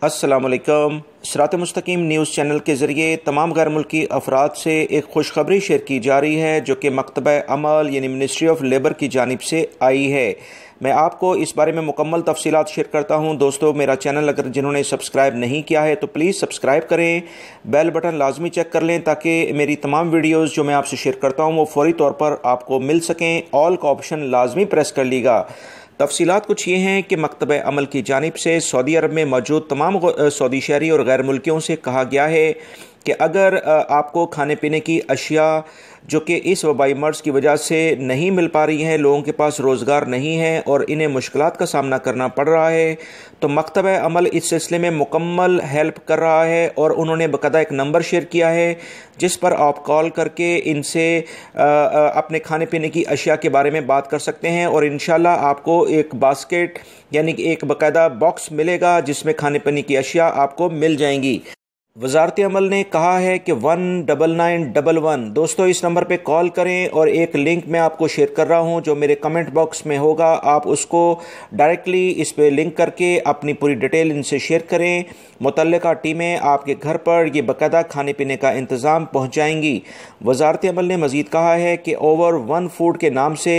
अस्सलामुअलैकुम। सिरात मुस्तकीम news channel के ज़रिए तमाम गैर मुल्की अफराद से एक खुशखबरी शेयर की जा रही है जो कि मकतबा अमल यानी मिनिस्ट्री ऑफ लेबर की जानिब से आई है। मैं आपको इस बारे में मुकम्मल तफसीलात शेयर करता हूं। दोस्तों, मेरा चैनल अगर जिन्होंने सब्सक्राइब नहीं किया है तो प्लीज़ सब्सक्राइब करें, बेल बटन लाजमी चेक कर लें ताकि मेरी तमाम वीडियोज़ जो मैं आपसे शेयर करता हूँ वो फौरी तौर पर आपको मिल सकें। ऑल का ऑप्शन लाजमी प्रेस कर लीजिएगा। तफसीलात कुछ ये हैं कि मकतब अमल की जानिब से सऊदी अरब में मौजूद तमाम सऊदी शहरी और गैर मुल्कियों से कहा गया है कि अगर आपको खाने पीने की अशिया जो कि इस वबाई मर्ज़ की वजह से नहीं मिल पा रही हैं, लोगों के पास रोज़गार नहीं है और इन्हें मुश्किलात का सामना करना पड़ रहा है, तो मकतब अमल इस सिलसिले में मुकम्मल हेल्प कर रहा है और उन्होंने बाकायदा एक नंबर शेयर किया है जिस पर आप कॉल करके इनसे अपने खाने पीने की अशिया के बारे में बात कर सकते हैं और इंशाल्लाह आपको एक बास्केट यानी कि एक बाकायदा बॉक्स मिलेगा जिसमें खाने पीने की अशिया आपको मिल जाएंगी। वज़ारत अमल ने कहा है कि 19911 दोस्तों इस नंबर पे कॉल करें और एक लिंक मैं आपको शेयर कर रहा हूं जो मेरे कमेंट बॉक्स में होगा। आप उसको डायरेक्टली इस पे लिंक करके अपनी पूरी डिटेल इनसे शेयर करें। मुतल्लिका टीमें आपके घर पर ये बाकायदा खाने पीने का इंतज़ाम पहुँचाएँगी। वज़ारत अमल ने मज़ीद कहा है कि ओवर वन फूड के नाम से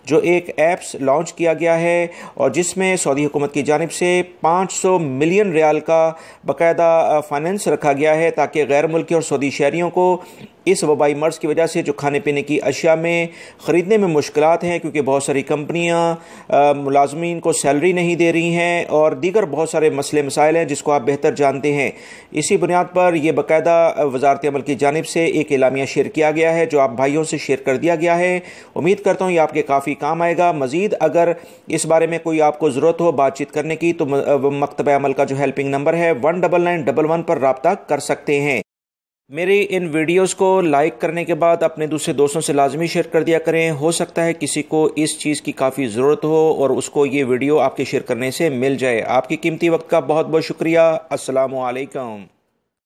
जो एक ऐप्स लॉन्च किया गया है और जिसमें सऊदी हुकूमत की जानिब से 500 मिलियन रियाल का बाकायदा फाइनेंस रखा गया है ताकि गैर मुल्की और सऊदी शहरियों को इस वबाई मर्ज़ की वजह से जो खाने पीने की अशिया में ख़रीदने में मुश्किलात हैं, क्योंकि बहुत सारी कंपनियां मुलाजमीन को सैलरी नहीं दे रही हैं और दीगर बहुत सारे मसले मसाइल हैं जिसको आप बेहतर जानते हैं। इसी बुनियाद पर यह बाकायदा वज़ारत अमल की जानिब से एक एलामिया शेयर किया गया है जो आप भाइयों से शेयर कर दिया गया है। उम्मीद करता हूँ ये आपके काफ़ी काम आएगा। मज़ीद अगर इस बारे में कोई आपको ज़रूरत हो बातचीत करने की तो मकतब अमल का जो हेल्पिंग नंबर है 19911 पर रब्ता कर सकते हैं। मेरी इन वीडियोस को लाइक करने के बाद अपने दूसरे दोस्तों से लाजमी शेयर कर दिया करें। हो सकता है किसी को इस चीज़ की काफ़ी ज़रूरत हो और उसको ये वीडियो आपके शेयर करने से मिल जाए। आपकी कीमती वक्त का बहुत बहुत शुक्रिया। अस्सलामु अलैकुम।